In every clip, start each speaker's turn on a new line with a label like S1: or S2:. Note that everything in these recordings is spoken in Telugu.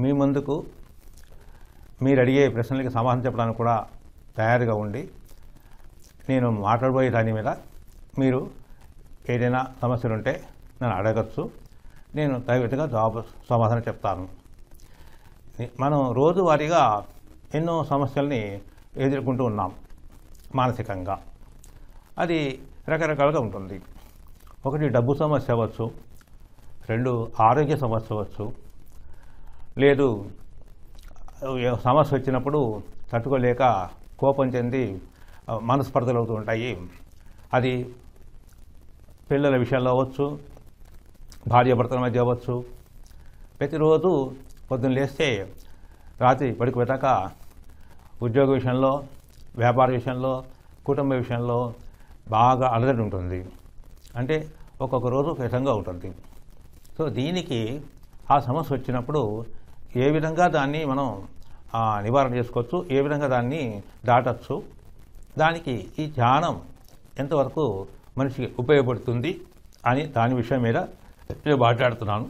S1: మీ ముందుకు మీరు అడిగే ప్రశ్నలకి సమాధానం చెప్పడానికి కూడా తయారుగా ఉండి నేను మాట్లాడబోయే దాని మీద మీరు ఏదైనా సమస్యలు ఉంటే నన్ను అడగచ్చు. నేను తగినట్టుగా సమాధానం చెప్తాను. మనం రోజువారీగా ఎన్నో సమస్యల్ని ఎదుర్కొంటూ ఉన్నాం మానసికంగా. అది రకరకాలుగా ఉంటుంది. ఒకటి డబ్బు సమస్య అవ్వచ్చు, 2 ఆరోగ్య సమస్య అవ్వచ్చు, లేదు సమస్య వచ్చినప్పుడు తట్టుకోలేక కోపం చెంది మనస్పర్ధలు అవుతూ ఉంటాయి. అది పిల్లల విషయాల్లో అవ్వచ్చు, భార్యాభర్తల మధ్య అవ్వచ్చు. ప్రతిరోజు పొద్దున్న లేస్తే రాత్రి పడుకోబెట్టాక ఉద్యోగ విషయంలో, వ్యాపార విషయంలో, కుటుంబ విషయంలో బాగా అలజడి ఉంటుంది. అంటే ఒక్కొక్క రోజు విధంగా ఉంటుంది. సో దీనికి ఆ సమస్య వచ్చినప్పుడు ఏ విధంగా దాన్ని మనం నివారణ చేసుకోవచ్చు, ఏ విధంగా దాన్ని దాటచ్చు, దానికి ఈ ధ్యానం ఎంతవరకు మనిషికి ఉపయోగపడుతుంది అని దాని విషయం మీద నేను మాట్లాడుతున్నాను.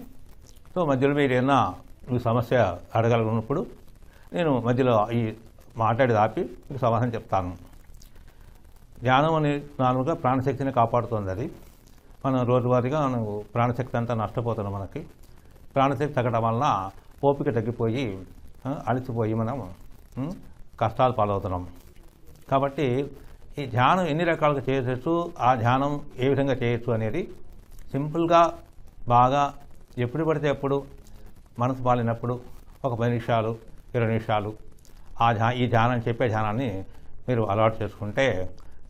S1: సో మధ్యలో మీరు ఏదైనా మీ సమస్య అడగలన్నప్పుడు నేను మధ్యలో ఈ మాట్లాడి ఆపి మీకు సమాధానం చెప్తాను. ధ్యానం అనేది నార్మల్గా ప్రాణశక్తిని కాపాడుతుంది. అది మనం రోజువారీగా మనం ప్రాణశక్తి అంతా నష్టపోతున్నాం. మనకి ప్రాణశక్తి తగ్గడం వలన ఓపిక తగ్గిపోయి అలసిపోయి మనం కష్టాలు పాలవుతున్నాం. కాబట్టి ఈ ధ్యానం ఎన్ని రకాలుగా చేయవచ్చు, ఆ ధ్యానం ఏ విధంగా చేయొచ్చు అనేది సింపుల్గా బాగా ఎప్పుడు పడితే అప్పుడు మనసు బాలినప్పుడు ఒక 10 నిమిషాలు 20 నిమిషాలు ఈ ధ్యానం చెప్పే ధ్యానాన్ని మీరు అలవాటు చేసుకుంటే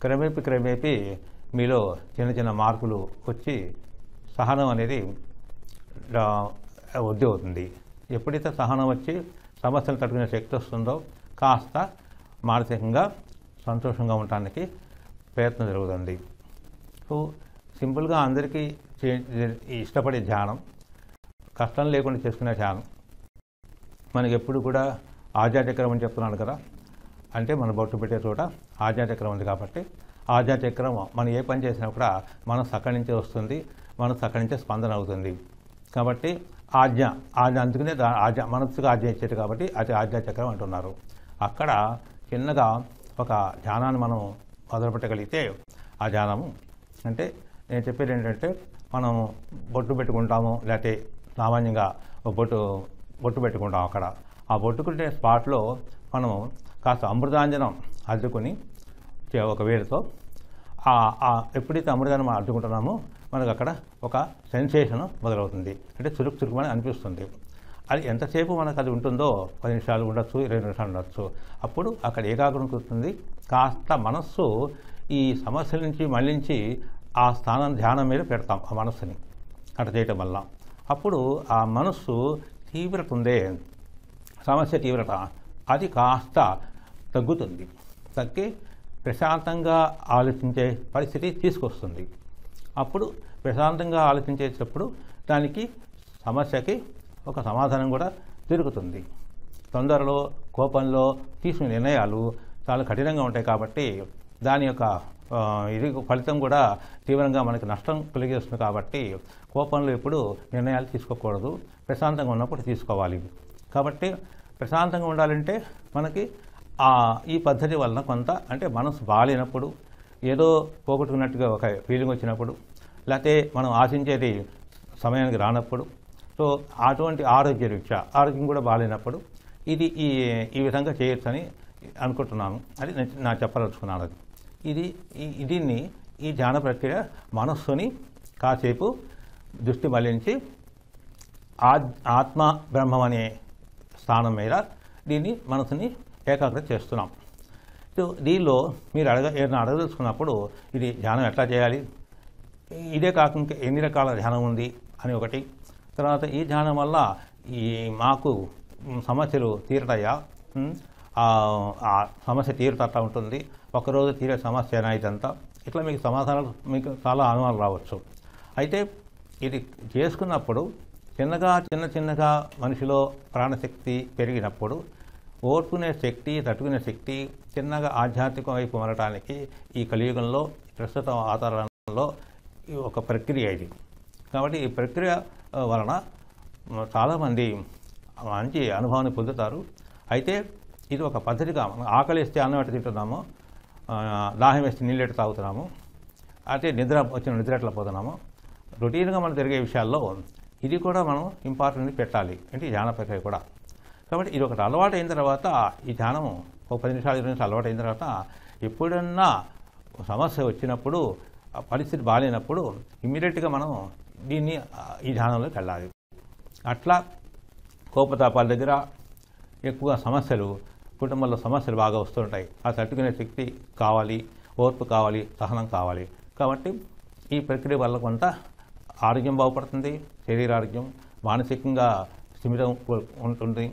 S1: క్రమేపీ మీలో చిన్న చిన్న మార్పులు వచ్చి సహనం అనేది వృద్ధి అవుతుంది. ఎప్పుడైతే సహనం వచ్చి సమస్యలు తట్టుకునే శక్తి వస్తుందో కాస్త మానసికంగా సంతోషంగా ఉండటానికి ప్రయత్నం జరుగుతుంది. సో సింపుల్గా అందరికీ ఇష్టపడే ధ్యానం, కష్టం లేకుండా చేసుకునే ధ్యానం. మనకి ఎప్పుడు కూడా ఆధ్యాత్మికం అని చెప్తున్నాను కదా, అంటే మన బొట్టు పెట్టే చోట ఆధ్యాత్మికం ఉంది కాబట్టి ఆధ్యాత్మికం మనం ఏ పని చేసినా కూడా మనసు అక్కడి నుంచే వస్తుంది, మనసు అక్కడి నుంచే స్పందన అవుతుంది. కాబట్టి ఆజ్ఞ అందుకనే మనసుగా ఆజ్ఞ ఇచ్చేది కాబట్టి అది ఆధ్యాత్మికం అంటున్నారు. అక్కడ చిన్నగా ఒక ధ్యానాన్ని మనం మొదలుపెట్టగలిగితే ఆ ధ్యానము అంటే నేను చెప్పేది ఏంటంటే మనం బొట్టు పెట్టుకుంటాము, లేకపోతే సామాన్యంగా బొట్టు పెట్టుకుంటాం. అక్కడ ఆ బొట్టుకుంటే స్పాట్లో మనము కాస్త అమృతాంజనం అద్దుకొని ఒక వేడితో ఎప్పుడైతే అమృతాన్ని మనం అద్దుకుంటున్నామో మనకు అక్కడ ఒక సెన్సేషన్ మొదలవుతుంది. అంటే చురుకుమని అనిపిస్తుంది. అది ఎంతసేపు మనకు అది ఉంటుందో 10 నిమిషాలు ఉండొచ్చు, 20 నిమిషాలు ఉండొచ్చు. అప్పుడు అక్కడ ఏకాగ్రం కూర్చుంది. కాస్త మనస్సు ఈ సమస్యల నుంచి మళ్ళించి ఆ స్థానం ధ్యానం మీద పెడతాం ఆ మనస్సుని అట్లా చేయటం వల్ల. అప్పుడు ఆ మనస్సు తీవ్రత ఉందే, సమస్య తీవ్రత అది కాస్త తగ్గుతుంది. తగ్గి ప్రశాంతంగా ఆలోచించే పరిస్థితి తీసుకొస్తుంది. అప్పుడు ప్రశాంతంగా ఆలోచించేటప్పుడు దానికి సమస్యకి ఒక సమాధానం కూడా దొరుకుతుంది. తొందరలో కోపంలో తీసుకునే నిర్ణయాలు చాలా కఠినంగా ఉంటాయి కాబట్టి దాని యొక్క ఫలితం కూడా తీవ్రంగా మనకి నష్టం కలిగిస్తుంది. కాబట్టి కోపంలో ఎప్పుడు నిర్ణయాలు తీసుకోకూడదు, ప్రశాంతంగా ఉన్నప్పుడు తీసుకోవాలి. కాబట్టి ప్రశాంతంగా ఉండాలంటే మనకి ఈ పద్ధతి వలన కొంత అంటే మనసు బాలేనప్పుడు, ఏదో పోగొట్టుకున్నట్టుగా ఒక ఫీలింగ్ వచ్చినప్పుడు, లేకపోతే మనం ఆశించేది సమయానికి రానప్పుడు, సో అటువంటి ఆరోగ్యం కూడా బాలేనప్పుడు ఇది ఈ విధంగా చేయొచ్చని అనుకుంటున్నాను. అది నాకు చెప్పదలుచుకున్నాను. అది దీన్ని ఈ ధ్యాన ప్రక్రియ మనస్సుని కాసేపు దృష్టి మళ్లించి ఆత్మ బ్రహ్మం అనే స్థానం మీద దీన్ని మనసుని ఏకాగ్రత చేస్తున్నాం. సో దీనిలో మీరు ఏదైనా అడగదలుచుకున్నప్పుడు ఇది ధ్యానం ఎట్లా చేయాలి, ఇదే కాకుండా ఎన్ని రకాల ధ్యానం ఉంది అని ఒకటి, తర్వాత ఈ ధ్యానం వల్ల మాకు సమస్యలు తీరతాయా, ఆ సమస్య తీరుతట్టా ఉంటుంది, ఒకరోజు తీరే సమస్య ఇదంతా, ఇట్లా మీకు సమాధానాలు మీకు చాలా అనుమానాలు రావచ్చు. అయితే ఇది చేసుకున్నప్పుడు చిన్నగా మనిషిలో ప్రాణశక్తి పెరిగినప్పుడు ఓర్పునే శక్తి, తట్టుకునే శక్తి చిన్నగా ఆధ్యాత్మిక వైపు మారడానికి ఈ కలియుగంలో ప్రస్తుత వాతావరణంలో ఒక ప్రక్రియ ఇది. కాబట్టి ఈ ప్రక్రియ వలన చాలామంది మంచి అనుభవాన్ని పొందుతారు. అయితే ఇది ఒక పద్ధతిగా ఆకలి వేస్తే అన్నం ఎట్లా తింటున్నాము, దాహం వేస్తే నీళ్ళు ఎట్లా తాగుతున్నాము, అయితే నిద్ర ఎట్లా పోతున్నాము, రొటీన్గా మనం జరిగే విషయాల్లో ఇది కూడా మనం ఇంపార్టెంట్ పెట్టాలి. అంటే ధ్యాన ప్రక్రియ కూడా. కాబట్టి ఇది ఒకటి అలవాటు అయిన తర్వాత ఈ ధ్యానము ఒక 10 నిమిషాలు 20 నిమిషాలు అలవాటు అయిన తర్వాత ఎప్పుడన్నా సమస్య వచ్చినప్పుడు పరిస్థితి బాగాలేనప్పుడు ఇమ్మీడియట్గా మనం ఈ ధ్యానంలోకి వెళ్ళాలి. అట్లా కోపతాపాల దగ్గర ఎక్కువ సమస్యలు, కుటుంబంలో సమస్యలు బాగా వస్తుంటాయి. ఆ తట్టుకునే శక్తి కావాలి, ఓర్పు కావాలి, సహనం కావాలి. కాబట్టి ఈ ప్రక్రియ వల్ల కొంత ఆరోగ్యం బాగుపడుతుంది, శరీరారోగ్యం, మానసికంగా స్థిమితం ఉంటుంది,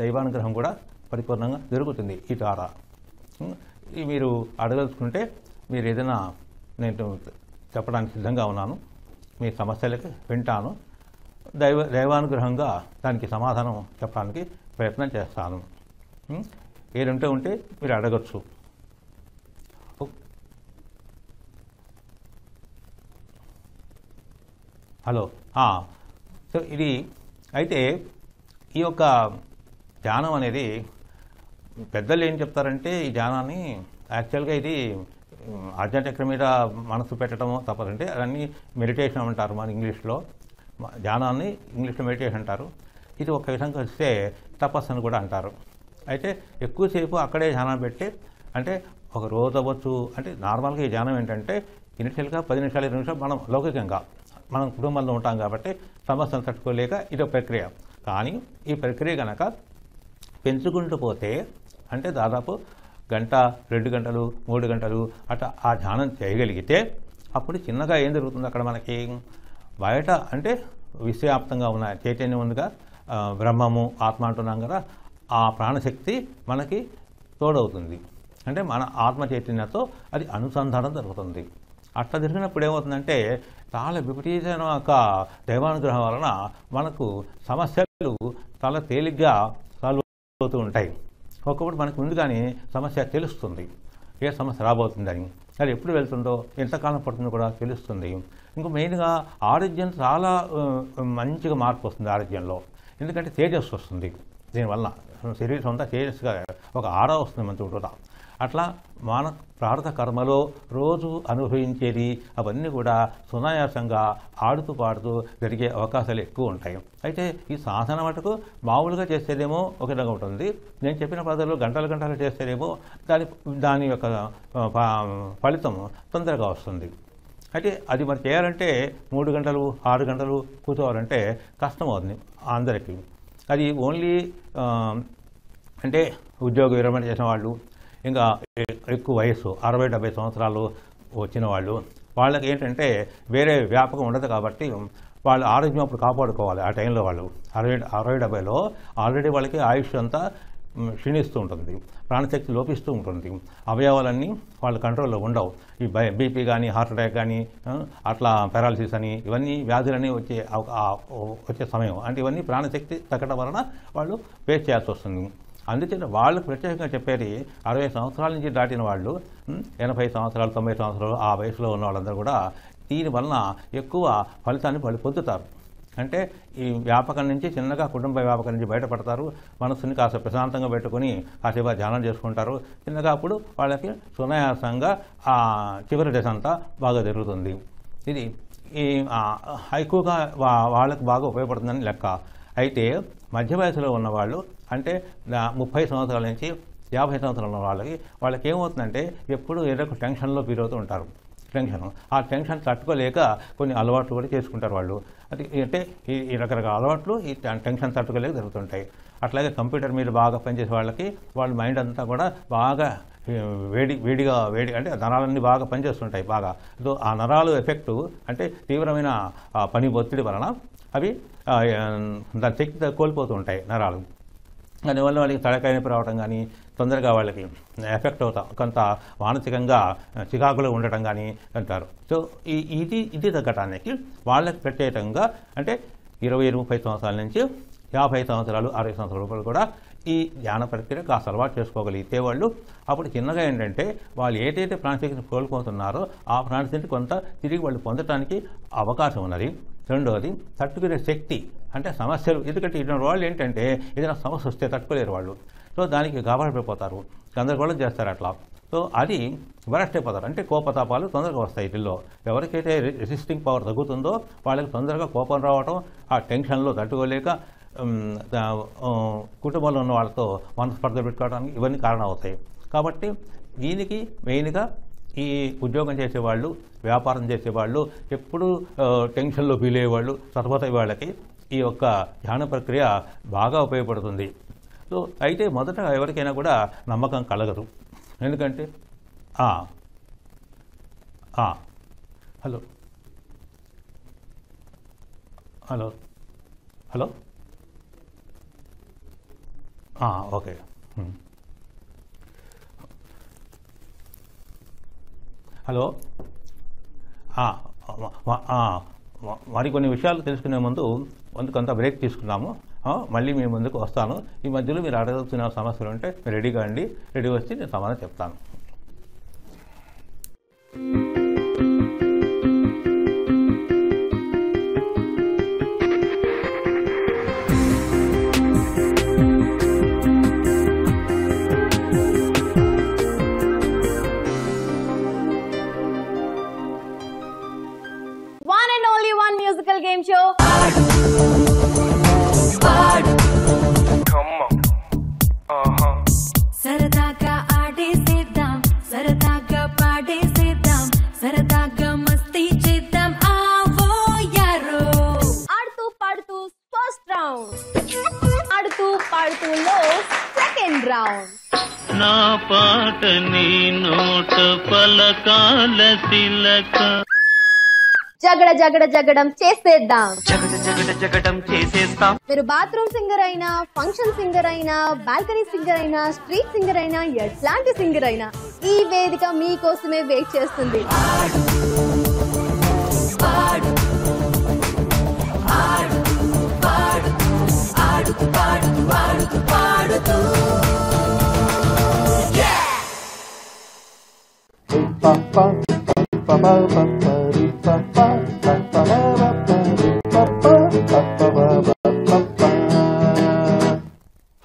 S1: దైవానుగ్రహం కూడా పరిపూర్ణంగా జరుగుతుంది ఈ ద్వారా. మీరు అడగలుచుకుంటే మీరు ఏదైనా నేను చెప్పడానికి సిద్ధంగా ఉన్నాను. మీ సమస్యలకి వింటాను, దైవానుగ్రహంగా దానికి సమాధానం చెప్పడానికి ప్రయత్నం చేస్తాను. ఏదంటే ఉంటే మీరు అడగచ్చు. హలో. సో ఇది అయితే ఈ యొక్క ధ్యానం అనేది పెద్దలు ఏం చెప్తారంటే ఈ ధ్యానాన్ని యాక్చువల్గా ఇది ఆధ్యాత్మిక మీద మనసు పెట్టడము తప్పదంటే అవన్నీ మెడిటేషన్ అంటారు మన ఇంగ్లీష్లో. ధ్యానాన్ని ఇంగ్లీష్లో మెడిటేషన్ అంటారు. ఇది ఒక విధంగా వస్తే తపస్సు అని కూడా అంటారు. అయితే ఎక్కువసేపు అక్కడే ధ్యానం పెట్టి అంటే ఒక రోజు అవ్వచ్చు. అంటే నార్మల్గా ఈ ధ్యానం ఏంటంటే ఇనిషియల్గా 10 నిమిషాలు 20 నిమిషాలు మనం లౌకికంగా మనం కుటుంబంలో ఉంటాం కాబట్టి సమస్యలు తట్టుకోలేక ఇదో ప్రక్రియ. కానీ ఈ ప్రక్రియ కనుక పెంచుకుంటూ పోతే అంటే దాదాపు 1 గంట 2 గంటలు 3 గంటలు అట్లా ఆ ధ్యానం చేయగలిగితే అప్పుడు చిన్నగా ఏం జరుగుతుంది అక్కడ మనకి బయట అంటే విశ్వవ్యాప్తంగా ఉన్న చైతన్యం ఉందిగా, బ్రహ్మము ఆత్మ అంటున్నాం కదా, ఆ ప్రాణశక్తి మనకి తోడవుతుంది. అంటే మన ఆత్మ చైతన్యంతో అది అనుసంధానం జరుగుతుంది. అట్లా జరిగినప్పుడు ఏమవుతుందంటే చాలా విపరీతమైన ఒక దైవానుగ్రహం వలన మనకు సమస్యలు చాలా తేలిగ్గా సాల్వ్ అవుతూ ఉంటాయి. ఒకప్పుడు మనకు ముందుగానే సమస్య తెలుస్తుంది, ఏ సమస్య రాబోతుందని, అది ఎప్పుడు వెళ్తుందో ఎంతకాలం పడుతుందో కూడా తెలుస్తుంది. ఇంకా మెయిన్గా ఆరోగ్యం చాలా మంచిగా మార్పు వస్తుంది ఆరోగ్యంలో. ఎందుకంటే తేజస్సు వస్తుంది దీనివల్ల, శరీరం అంతా తేజస్సుగా ఒక ఆరా వస్తుంది మన చుట్టూ. అట్లా మన ప్రార్థ కర్మలో రోజు అనుభవించేది అవన్నీ కూడా సునాయాసంగా ఆడుతూ పాడుతూ జరిగే అవకాశాలు ఎక్కువ ఉంటాయి. అయితే ఈ సాధన మటుకు మామూలుగా చేసేదేమో ఒక విధంగా ఉంటుంది, నేను చెప్పిన పద్ధతిలో గంటలు గంటలు చేసేదేమో దాని యొక్క ఫలితం తొందరగా వస్తుంది. అయితే అది మరి చేయాలంటే 3 గంటలు 6 గంటలు కూర్చోవాలంటే కష్టం అవుతుంది అందరికీ. అది ఓన్లీ అంటే ఉద్యోగ విరమణ చేసిన వాళ్ళు, ఇంకా ఎక్కువ వయసు 60-70 సంవత్సరాలు వచ్చిన వాళ్ళకి ఏంటంటే వేరే వ్యాపకం ఉండదు కాబట్టి వాళ్ళ ఆరోగ్యం అప్పుడు కాపాడుకోవాలి. ఆ టైంలో వాళ్ళు 60-70లో ఆల్రెడీ వాళ్ళకి ఆయుష్ అంతా క్షీణిస్తూ ఉంటుంది, ప్రాణశక్తి లోపిస్తూ ఉంటుంది, అవయవాలన్నీ వాళ్ళ కంట్రోల్లో ఉండవు. ఈ బీపీ కానీ హార్ట్ అటాక్ కానీ అట్లా పారాలసిస్ అని ఇవన్నీ వ్యాధులన్నీ వచ్చే సమయం. అంటే ఇవన్నీ ప్రాణశక్తి తగ్గడం వలన వాళ్ళు ఫేస్ చేయాల్సి వస్తుంది. అందుచేత వాళ్ళు ప్రత్యేకంగా చెప్పేది 60 సంవత్సరాల నుంచి దాటిన వాళ్ళు, 80 సంవత్సరాలు 90 సంవత్సరాలు ఆ వయసులో ఉన్న వాళ్ళందరూ కూడా దీనివలన ఎక్కువ ఫలితాన్ని వాళ్ళు పొందుతారు. అంటే ఈ వ్యాపకం నుంచి చిన్నగా కుటుంబ వ్యాపకం నుంచి బయటపడతారు, మనస్సుని కాస్త ప్రశాంతంగా పెట్టుకుని కాసేపు ధ్యానం చేసుకుంటారు. చిన్నగా అప్పుడు వాళ్ళకి సునాయాసంగా ఆ చివరి దశ అంతా బాగా జరుగుతుంది. ఇది ఎక్కువగా వాళ్ళకి బాగా ఉపయోగపడుతుందని లెక్క. అయితే మధ్య వయసులో ఉన్నవాళ్ళు అంటే 30 సంవత్సరాల నుంచి 50 సంవత్సరాల ఉన్న వాళ్ళకి ఏమవుతుందంటే ఎప్పుడు ఏదో ఒక టెన్షన్లో ఫీలవుతూ ఉంటారు. ఆ టెన్షన్ తట్టుకోలేక కొన్ని అలవాట్లు కూడా చేసుకుంటారు వాళ్ళు. అది అంటే ఈ రకరకాల అలవాట్లు ఈ టెన్షన్ తట్టుకోలేక జరుగుతుంటాయి. అట్లాగే కంప్యూటర్ మీద బాగా పనిచేసే వాళ్ళ మైండ్ అంతా కూడా బాగా వేడి అంటే నరాలన్నీ బాగా పనిచేస్తుంటాయి బాగా. సో ఆ నరాలు ఎఫెక్టు అంటే తీవ్రమైన పని ఒత్తిడి వలన అవి దాని శక్తి కోల్పోతూ ఉంటాయి నరాలు. దానివల్ల వాళ్ళకి తలకాయ నొప్పి రావడం కానీ, తొందరగా వాళ్ళకి ఎఫెక్ట్ అవుతాం, కొంత మానసికంగా చికాకులో ఉండటం కానీ అంటారు. సో ఇది తగ్గటానికి వాళ్ళకి ప్రత్యేకంగా అంటే 20-30 సంవత్సరాల నుంచి 50 సంవత్సరాలు 60 సంవత్సరాల రూపాయలు కూడా ఈ ధ్యాన ప్రక్రియ కాస్త అలవాటు చేసుకోగలిగితే వాళ్ళు అప్పుడు చిన్నగా ఏంటంటే వాళ్ళు ఏదైతే ప్రాణశక్తిని కోల్పోతున్నారో ఆ ప్రాణశక్తిని కొంత తిరిగి వాళ్ళు పొందటానికి అవకాశం ఉన్నది. రెండవది తట్టుకునే శక్తి, అంటే సమస్యలు, ఎందుకంటే ఇటువంటి వాళ్ళు ఏంటంటే ఏదైనా సమస్య వస్తే తట్టుకోలేరు వాళ్ళు. సో దానికి గాబరాపడిపోతారు, గందరగోళం చేస్తారు అట్లా. సో అది బరస్ట్ అయిపోతారు, అంటే కోపతాపాలు తొందరగా వస్తాయి వీటిల్లో. ఎవరికైతే రెసిస్టింగ్ పవర్ తగ్గుతుందో వాళ్ళకి తొందరగా కోపం రావటం, ఆ టెన్షన్లో తట్టుకోలేక కుటుంబంలో ఉన్న వాళ్ళతో మనస్పర్ధ పెట్టుకోవడానికి ఇవన్నీ కారణం అవుతాయి. కాబట్టి దీనికి మెయిన్గా ఈ ఉద్యోగం చేసేవాళ్ళు, వ్యాపారం చేసేవాళ్ళు, ఎప్పుడూ టెన్షన్లో ఫీల్ అయ్యేవాళ్ళు, సతమతయ్యే వాళ్ళకి ఈ యొక్క ధ్యాన ప్రక్రియ బాగా ఉపయోగపడుతుంది. సో అయితే మొదట ఎవరికైనా కూడా నమ్మకం కలగదు, ఎందుకంటే hello hello hello okay. Hello, మరికొన్ని విషయాలు తెలుసుకునే ముందు కొంత బ్రేక్ తీసుకున్నాము. మళ్ళీ మీ ముందుకు వస్తాను. ఈ మధ్యలో మీరు అడగాల్సిన సమస్యలు ఉంటే మీరు రెడీగా అండి, రెడీ వచ్చి నేను సమాధానం చెప్తాను.
S2: One and only one musical game show.
S3: సరదాగా ఆడేసేద్దాం, సరదాగా పాడేసేద్దాం, సరదాగా మస్తీ చేద్దాం. ఆవో యారో.
S2: ఆడుతూ పాడుతూ ఫస్ట్ రౌండ్, ఆడుతూ పాడుతూలో సెకండ్ రౌండ్.
S4: నా పాట నీ నోట పలకాల తిలక.
S2: జగడ జగడ జగడం చేసేద్దాం,
S4: జగడం చేసేస్తాం.
S2: మీరు బాత్రూమ్ సింగర్ అయినా, ఫంక్షన్ సింగర్ అయినా, బాల్కనీ సింగర్ అయినా, స్ట్రీట్ సింగర్ అయినా, ఎట్లాంటి సింగర్ అయినా ఈ వేదిక మీకోసమే వెయిట్ చేస్తుంది.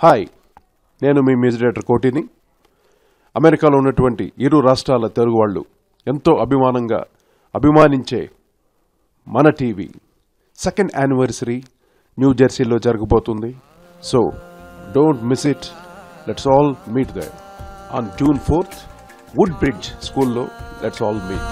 S5: హాయ్, నేను మీ మ్యూజిక్ డైరెక్టర్ కోటిని. అమెరికాలో ఉన్నటువంటి ఇరు రాష్ట్రాల తెలుగు వాళ్ళు ఎంతో అభిమానించే మన టీవీ సెకండ్ యానివర్సరీ న్యూ జెర్సీలో జరగబోతుంది. So don't miss it. Let's all meet there on June 4th Woodbridge స్కూల్లో. Let's all meet.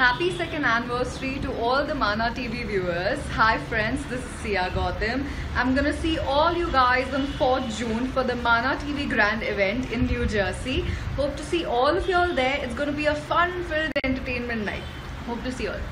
S6: Happy second anniversary to all the Mana TV viewers. Hi friends, this is Sia Gautam. I'm gonna see all you guys on 4th June for the Mana TV Grand event in New Jersey. Hope to see all of you all there. It's gonna be a fun-filled entertainment night. Hope to see you all.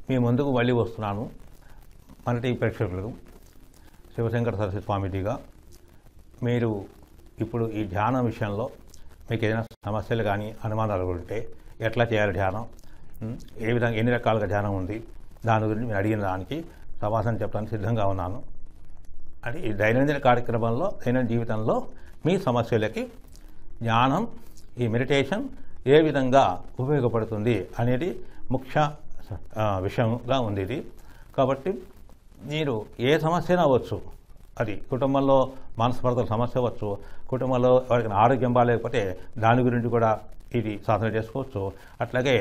S1: మీ ముందుకు మళ్ళీ వస్తున్నాను. మన టీవీ ప్రేక్షకులకు శివశంకర సరస్వతి స్వామీజీగా. మీరు ఇప్పుడు ఈ ధ్యానం విషయంలో మీకు ఏదైనా సమస్యలు కానీ అనుమానాలు ఉంటే ఎట్లా చేయాలి ధ్యానం, ఏ విధంగా ఎన్ని రకాలుగా ధ్యానం ఉంది, దాని గురించి మీరు అడిగిన దానికి సమాధానం చెప్పడానికి సిద్ధంగా ఉన్నాను. అంటే ఈ దైనందిన కార్యక్రమంలో, దైనందిన జీవితంలో మీ సమస్యలకి ధ్యానం, ఈ మెడిటేషన్ ఏ విధంగా ఉపయోగపడుతుంది అనేది ముఖ్య విషయంగా ఉంది ఇది. కాబట్టి మీరు ఏ సమస్య అవ్వచ్చు, అది కుటుంబంలో మనస్పర్ధల సమస్య అవ్వచ్చు, కుటుంబంలో ఎవరికైనా ఆరోగ్యం బాగాలేకపోతే దాని గురించి కూడా ఇది సాధన చేసుకోవచ్చు. అట్లాగే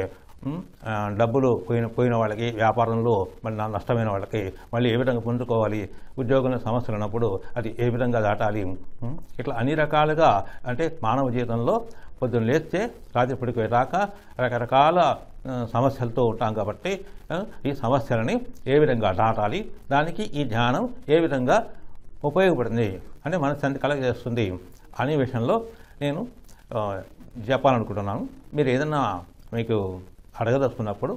S1: డబ్బులు పోయిన వాళ్ళకి, వ్యాపారంలో మళ్ళీ నష్టమైన వాళ్ళకి మళ్ళీ ఏ విధంగా పొందుకోవాలి, ఉద్యోగంలో సమస్యలు ఉన్నప్పుడు అది ఏ విధంగా దాటాలి, ఇట్లా అన్ని రకాలుగా అంటే మానవ జీవితంలో పొద్దున్న లేస్తే రాత్రి పడుకునేదాకా రకరకాల సమస్యలతో ఉంటాం కాబట్టి ఈ సమస్యలని ఏ విధంగా దాటాలి, దానికి ఈ ధ్యానం ఏ విధంగా ఉపయోగపడుతుంది అంటే మనశ్శాంతి కలగజేస్తుంది అనే విషయంలో నేను చెప్పాలనుకుంటున్నాను. మీరు ఏదన్నా మీకు అడగదలుచుకున్నప్పుడు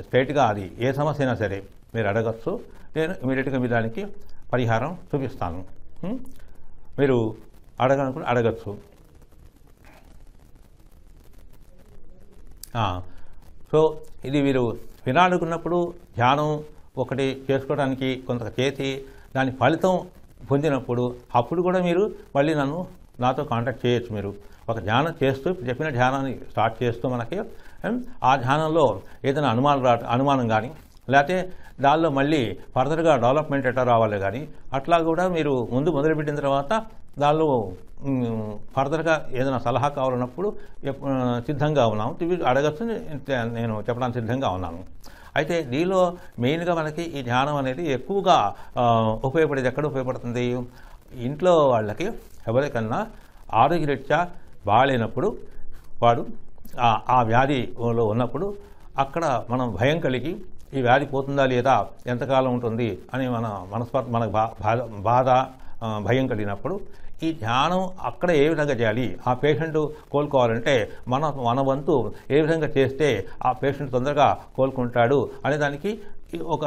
S1: స్ట్రైట్గా అది ఏ సమస్య అయినా సరే మీరు అడగచ్చు. నేను ఇమీడియట్గా మీ దానికి పరిహారం చూపిస్తాను. మీరు అడగనుకుని అడగచ్చు. సో ఇది మీరు వినాలనుకున్నప్పుడు ధ్యానం ఒకటి చేసుకోవడానికి కొంత చేసి దాని ఫలితం పొందినప్పుడు అప్పుడు కూడా మీరు మళ్ళీ నాతో కాంటాక్ట్ చేయొచ్చు. మీరు ఒక ధ్యానం చేస్తూ చెప్పిన ధ్యానాన్ని స్టార్ట్ చేస్తూ మనకి ఆ ధ్యానంలో ఏదైనా అనుమానం కానీ లేకపోతే దానిలో మళ్ళీ ఫర్దర్గా డెవలప్మెంట్ ఎట్లా రావాలి కానీ అట్లా కూడా మీరు మొదలుపెట్టిన తర్వాత దానిలో ఫర్దర్గా ఏదైనా సలహా కావాలన్నప్పుడు సిద్ధంగా ఉన్నాము. అడగచ్చు, నేను చెప్పడానికి సిద్ధంగా ఉన్నాను. అయితే దీనిలో మెయిన్గా మనకి ఈ ధ్యానం అనేది ఎక్కువగా ఉపయోగపడేది ఎక్కడ ఉపయోగపడుతుంది? ఇంట్లో వాళ్ళకి ఎవరికన్నా ఆరోగ్యరీత్యా బాగాలేనప్పుడు వాడు ఆ వ్యాధిలో ఉన్నప్పుడు అక్కడ మనం భయం కలిగి ఈ వ్యాధి పోతుందా లేదా, ఎంతకాలం ఉంటుంది అని మనకు బాధ భయం కలిగినప్పుడు ఈ ధ్యానం అక్కడ ఏ విధంగా చేయాలి, ఆ పేషెంట్ కోలుకోవాలంటే మన వంతు ఏ విధంగా చేస్తే ఆ పేషెంట్ తొందరగా కోలుకుంటాడు అనే దానికి ఒక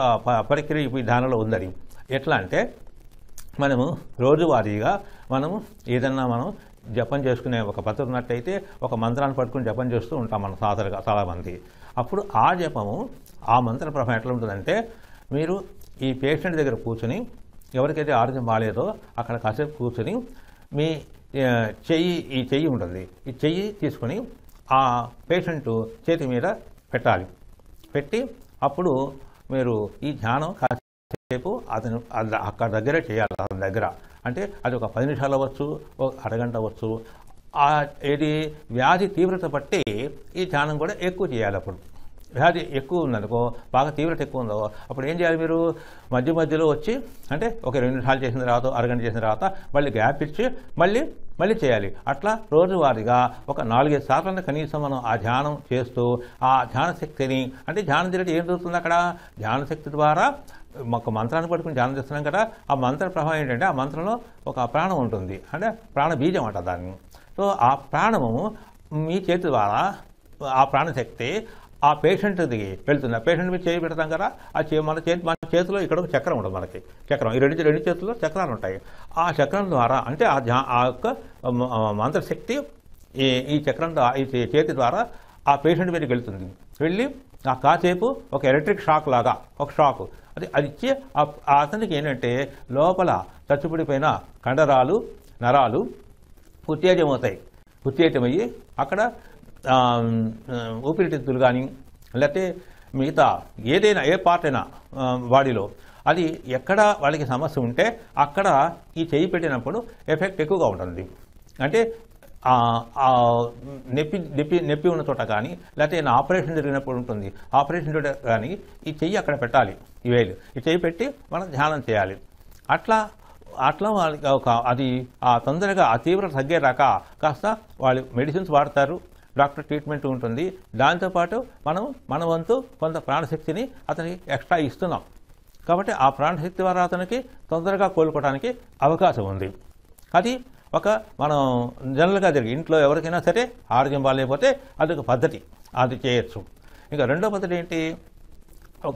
S1: ప్రక్రియ ఈ ధ్యానంలో ఉందని. ఎట్లా అంటే మనము రోజువారీగా మనము ఏదన్నా మనం జపం చేసుకునే ఒక పద్ధతి ఉన్నట్టయితే ఒక మంత్రాన్ని పట్టుకుని జపం చేస్తూ ఉంటాం మనం సాధారణంగా చాలామంది. అప్పుడు ఆ జపము ఆ మంత్ర ప్రభావం ఎట్లా ఉంటుందంటే మీరు ఈ పేషెంట్ దగ్గర కూర్చొని ఎవరికైతే ఆరోగ్యం బాగాలేదో అక్కడ కాసేపు కూర్చొని మీ ఈ చెయ్యి ఉంటుంది, ఈ చెయ్యి తీసుకొని ఆ పేషెంట్ చేతి మీద పెట్టాలి. పెట్టి అప్పుడు మీరు ఈ ధ్యానం కాసేపు అతను అక్కడ దగ్గరే చేయాలి. అతని దగ్గర అంటే అది ఒక 10 నిమిషాలు అవ్వచ్చు, ఒక అరగంట అవ్వచ్చు. ఇది వ్యాధి తీవ్రత బట్టి ఈ ధ్యానం కూడా ఎక్కువ చేయాలి. అప్పుడు వ్యాధి ఎక్కువ ఉందనుకో, బాగా తీవ్రత ఎక్కువ ఉందో అప్పుడు ఏం చేయాలి? మీరు మధ్యలో వచ్చి అంటే ఒక 2 నిమిషాలు చేసిన తర్వాత, అరగంట చేసిన తర్వాత మళ్ళీ గ్యాప్ ఇచ్చి మళ్ళీ చేయాలి. అట్లా రోజువారీగా ఒక 4-5 సార్లు కనీసం మనం ఆ ధ్యానం చేస్తూ ఆ ధ్యాన శక్తిని అంటే ధ్యానం జరిగితే ఏం జరుగుతుంది అక్కడ? ధ్యాన శక్తి ద్వారా ఒక మంత్రాన్ని పట్టుకుని ధ్యానం చేస్తున్నాం కదా, ఆ మంత్ర ప్రభావం ఏంటంటే ఆ మంత్రంలో ఒక ప్రాణం ఉంటుంది, అంటే ప్రాణ బీజం అంట దాన్ని. సో ఆ ప్రాణము మీ చేతి ద్వారా ఆ ప్రాణశక్తి ఆ పేషెంట్కి వెళ్తుంది. ఆ పేషెంట్ మీద చేయి పెడతాం కదా, మన చేతిలో ఇక్కడ ఒక చక్రం ఉంటుంది. మనకి చక్రం ఈ రెండు చేతుల్లో చక్రాలు ఉంటాయి. ఆ చక్రం ద్వారా అంటే ఆ యొక్క మంత్రశక్తి ఈ చక్రం ఈ చేతి ద్వారా ఆ పేషెంట్ మీదకి వెళ్తుంది. వెళ్ళి ఆ కాసేపు ఒక ఎలక్ట్రిక్ షాక్ లాగా ఒక షాక్ అది ఇచ్చి అతనికి ఏంటంటే లోపల చచ్చుపడిపోయిన కండరాలు నరాలు ఉత్తేజమవుతాయి. ఉత్తేజమయ్యి అక్కడ ఊపిరితిత్తులు కానీ లేకపోతే మిగతా ఏదైనా ఏ పార్ట్ అయినా బాడీలో అది ఎక్కడ వాళ్ళకి సమస్య ఉంటే అక్కడ ఈ చేయి పెట్టినప్పుడు ఎఫెక్ట్ ఎక్కువగా ఉంటుంది. అంటే నొప్పి ఉన్న చోట కానీ లేకపోతే ఆపరేషన్ జరిగినప్పుడు ఉంటుంది, ఆపరేషన్ చోట కానీ ఈ చెయ్యి అక్కడ పెట్టాలి. ఈ వేలు ఈ చెయ్యి పెట్టి మనం ధ్యానం చేయాలి. అట్లా వాళ్ళకి అది తొందరగా ఆ తీవ్రత తగ్గేదాకా కాస్త వాళ్ళు మెడిసిన్స్ వాడతారు, డాక్టర్ ట్రీట్మెంట్ ఉంటుంది. దాంతోపాటు మన వంతు కొంత ప్రాణశక్తిని అతనికి ఎక్స్ట్రా ఇస్తున్నాం కాబట్టి ఆ ప్రాణశక్తి ద్వారా అతనికి తొందరగా కోలుకోవడానికి అవకాశం ఉంది. అది మనం జనరల్గా జరిగి ఇంట్లో ఎవరికైనా సరే ఆరోగ్యం బాగాలేకపోతే అదొక పద్ధతి, అది చేయొచ్చు. ఇంకా రెండో పద్ధతి ఏంటి?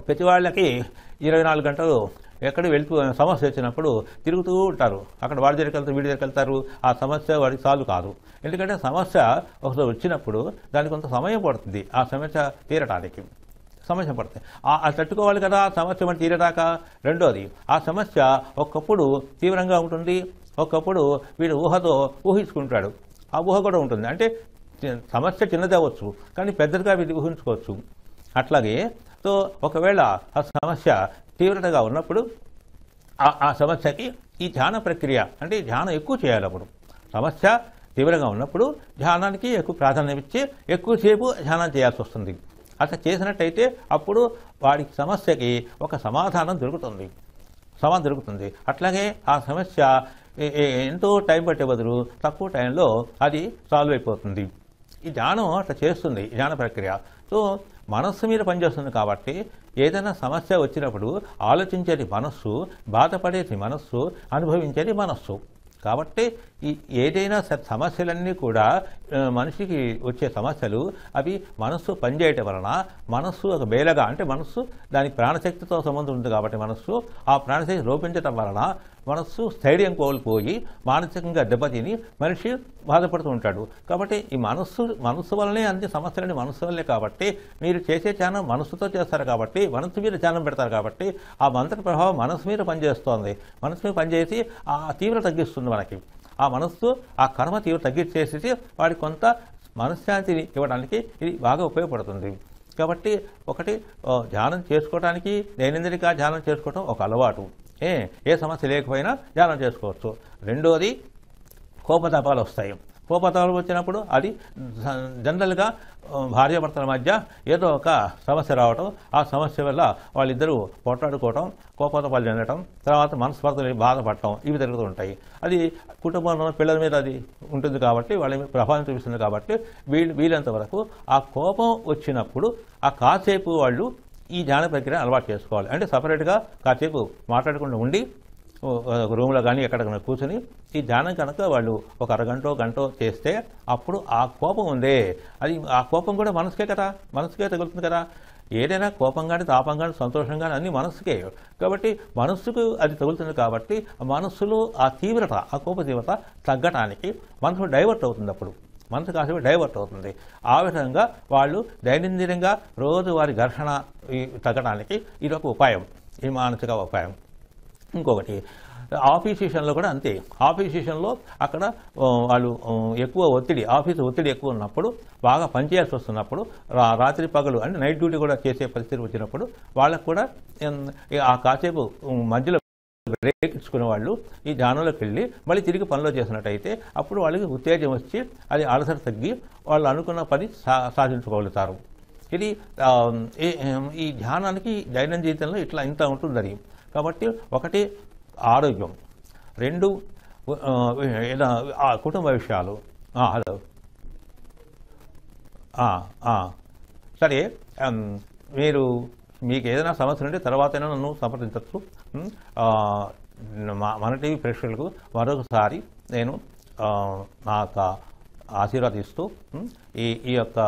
S1: ప్రతి వాళ్ళకి 24 గంటలు ఎక్కడ వెళ్తూ సమస్య వచ్చినప్పుడు తిరుగుతూ ఉంటారు. అక్కడ వాడి దగ్గరికి వెళ్తారు, వీడి దగ్గరికి వెళ్తారు. ఆ సమస్య వాడికి సాల్వ్ కాదు. ఎందుకంటే సమస్య ఒకసారి వచ్చినప్పుడు దానికి కొంత సమయం పడుతుంది. ఆ సమస్య తీరటానికి సమస్య పడుతుంది. అది తట్టుకోవాలి కదా సమస్య మన తీరదాకా. రెండోది ఆ సమస్య ఒక్కప్పుడు తీవ్రంగా ఉంటుంది, ఒక్కప్పుడు వీడు ఊహతో ఊహించుకుంటాడు. ఆ ఊహ కూడా ఉంటుంది. అంటే సమస్య చిన్నది అవ్వచ్చు కానీ పెద్దదిగా వీళ్ళు ఊహించుకోవచ్చు. అట్లాగే సో ఒకవేళ ఆ సమస్య తీవ్రతగా ఉన్నప్పుడు ఆ సమస్యకి ఈ ధ్యాన ప్రక్రియ అంటే ధ్యానం ఎక్కువ చేయాలి. అప్పుడు సమస్య తీవ్రంగా ఉన్నప్పుడు ధ్యానానికి ఎక్కువ ప్రాధాన్యం ఇచ్చి ఎక్కువసేపు ధ్యానం చేయాల్సి వస్తుంది. అట్లా చేసినట్టయితే అప్పుడు వాడికి సమస్యకి ఒక సమాధానం దొరుకుతుంది. అట్లాగే ఆ సమస్య ఎంతో టైం పట్టే బదులు తక్కువ టైంలో అది సాల్వ్ అయిపోతుంది. ఈ ధ్యానం అట్లా చేస్తుంది, ఈ ధ్యాన ప్రక్రియ. సో మనస్సు మీద పనిచేస్తుంది కాబట్టి ఏదైనా సమస్య వచ్చినప్పుడు ఆలోచించేది మనస్సు, బాధపడేది మనస్సు, అనుభవించేది మనస్సు. కాబట్టి ఈ ఏదైనా సమస్యలన్నీ కూడా మనిషికి వచ్చే సమస్యలు అవి మనస్సు పనిచేయటం వలన, మనస్సు ఒక బేలగా అంటే మనస్సు దానికి ప్రాణశక్తితో సంబంధం ఉంది కాబట్టి మనస్సు ఆ ప్రాణశక్తి లోపించటం వలన మనస్సు స్థైర్యం కోల్పోయి మానసికంగా దెబ్బతిని మనిషి బాధపడుతూ ఉంటాడు. కాబట్టి ఈ మనస్సు వల్లనే అన్ని సమస్యలని మనస్సు వల్లే. కాబట్టి మీరు చేసే ధ్యానం మనస్సుతో చేస్తారు కాబట్టి, మనస్సు మీద ధ్యానం పెడతారు కాబట్టి ఆ మంత్ర ప్రభావం మనస్సు మీద పనిచేస్తోంది. మనస్సు మీద పనిచేసి ఆ తీవ్రత తగ్గిస్తుంది మనకి. ఆ మనస్సు ఆ కర్మ తీవ్ర తగ్గించేసి వాడికి కొంత మనశ్శాంతిని ఇవ్వడానికి ఇది బాగా ఉపయోగపడుతుంది. కాబట్టి ఒకటి ధ్యానం చేసుకోవడానికి, దైనందినిగా ధ్యానం చేసుకోవడం ఒక అలవాటు. ఏ సమస్య లేకపోయినా ధ్యానం చేసుకోవచ్చు. రెండోది కోపతాపాలు వస్తాయి. కోపతాపాలు వచ్చినప్పుడు అది జనరల్గా భార్యాభర్తల మధ్య ఏదో ఒక సమస్య రావటం, ఆ సమస్య వల్ల వాళ్ళిద్దరూ పోట్లాడుకోవటం, కోపతాపాలు చెందటం, తర్వాత మనస్పర్ధలు బాధపడటం ఇవి జరుగుతూ ఉంటాయి. అది కుటుంబంలో పిల్లల మీద అది ఉంటుంది కాబట్టి వాళ్ళ మీద ప్రభావం చూపిస్తుంది. కాబట్టి వీలంత వరకు ఆ కోపం వచ్చినప్పుడు ఆ కాసేపు వాళ్ళు ఈ ధ్యాన ప్రక్రియ అలవాటు చేసుకోవాలి. అంటే సపరేట్గా కాసేపు మాట్లాడకుండా ఉండి ఒక రూమ్లో కానీ ఎక్కడికైనా కూర్చొని ఈ ధ్యానం కనుక వాళ్ళు ఒక అరగంటో గంటో చేస్తే అప్పుడు ఆ కోపం ఉందే, అది ఆ కోపం కూడా మనసుకే తగులుతుంది కదా. ఏదైనా కోపం కానీ, తాపం కానీ, సంతోషం కానీ అన్నీ మనస్సుకే. కాబట్టి మనస్సుకు అది తగులుతుంది కాబట్టి మనస్సులో ఆ తీవ్రత, ఆ కోప తీవ్రత తగ్గటానికి మనసు డైవర్ట్ అవుతుంది. అప్పుడు మనసు కాసేపు డైవర్ట్ అవుతుంది. ఆ విధంగా వాళ్ళు దైనందినంగా రోజువారి ఘర్షణ తగ్గడానికి ఇది ఒక ఉపాయం, ఈ మానసిక ఉపాయం. ఇంకొకటి ఆఫీస్ విషయంలో కూడా అంతే. ఆఫీస్ విషయంలో అక్కడ వాళ్ళు ఎక్కువ ఆఫీసు ఒత్తిడి ఎక్కువ ఉన్నప్పుడు, బాగా పనిచేయాల్సి వస్తున్నప్పుడు, రాత్రి పగలు అంటే నైట్ డ్యూటీ కూడా చేసే పరిస్థితి వచ్చినప్పుడు వాళ్ళకు కూడా ఆ కాసేపు మధ్యలో బ్రేక్ ఇచ్చుకునే వాళ్ళు ఈ ధ్యానంలోకి వెళ్ళి మళ్ళీ తిరిగి పనిలో చేసినట్టయితే అప్పుడు వాళ్ళకి ఉత్తేజం వచ్చి అది అలసట తగ్గి వాళ్ళు అనుకున్న పని సాధించుకోగలుగుతారు. ఇది ఈ ధ్యానానికి దైనందిన జీవితంలో ఇంత ఉంటుందని. కాబట్టి ఒకటి ఆరోగ్యం, రెండు కుటుంబ విషయాలు. హలో సరే, మీకు ఏదైనా సమస్య ఉంటే తర్వాతైనా నన్ను సంప్రదించవచ్చు. మన టీవీ ప్రేక్షకులకు మరొకసారి నేను నా యొక్క ఆశీర్వాదిస్తూ ఈ యొక్క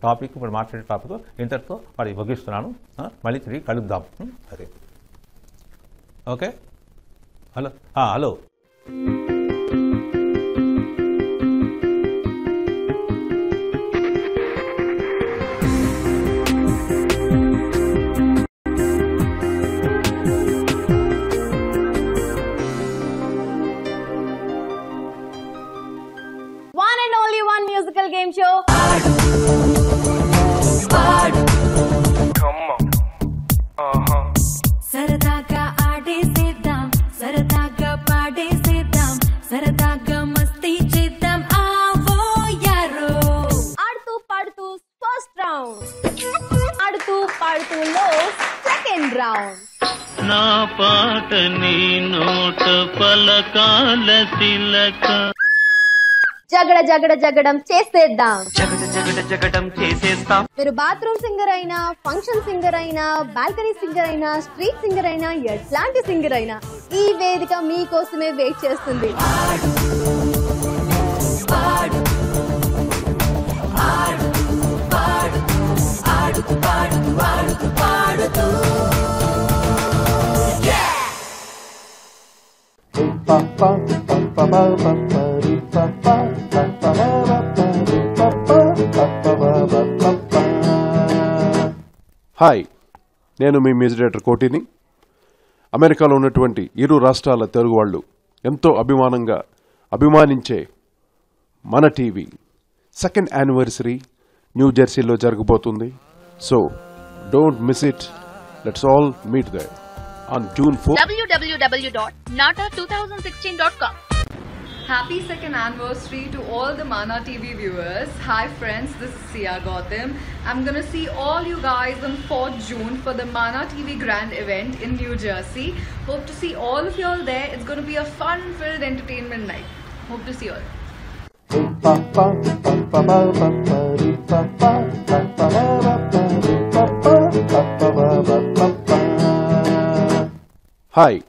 S1: టాపిక్, ఇప్పుడు మాట్లాడే టాపిక్ ఇంతటితో మరి ముగిస్తున్నాను. మళ్ళీ తిరిగి కలుద్దాం. సరే, okay. Hello.
S2: One and only one musical game show.
S3: సరదాగా ఆడేసేద్దాం, సరదాగా పాడేసేద్దాం, సరదాగా మస్తీ చేద్దాం. ఆవో యారో.
S2: ఆడుతూ పాడుతూ ఫస్ట్ రౌండ్, ఆడుతూ పాడుతూలో సెకండ్ రౌండ్.
S4: నా పాట నీ నోట పలకాల తిలక.
S2: జగడం చేసేద్దాం.
S4: జగడం చేసేస్తాం.
S2: మీరు బాత్రూమ్ సింగర్ అయినా, ఫంక్షన్ సింగర్ అయినా, బాల్కనీ సింగర్ అయినా, స్ట్రీట్ సింగర్ అయినా, ఎట్లాంటి సింగర్ అయినా ఈ వేదిక మీకోసమే వెయిట్ చేస్తుంది.
S5: హాయ్, నేను మీ మ్యూజిక్ డైరెక్టర్ కోటిని. అమెరికాలో ఉన్నటువంటి ఇరు రాష్ట్రాల తెలుగు వాళ్ళు ఎంతో అభిమానించే మన టీవీ సెకండ్ యానివర్సరీ న్యూ జెర్సీలో జరగబోతుంది. So don't miss it. Let's all meet there on June 4th.
S7: www.nata2016.com
S6: Happy second anniversary to all the Mana TV viewers. Hi friends, this is Sia Gautam. I'm gonna see all you guys on 4th June for the Mana TV Grand event in New Jersey. Hope to see all of you all there. It's gonna be a fun-filled entertainment night. Hope to see you all.
S5: Hi.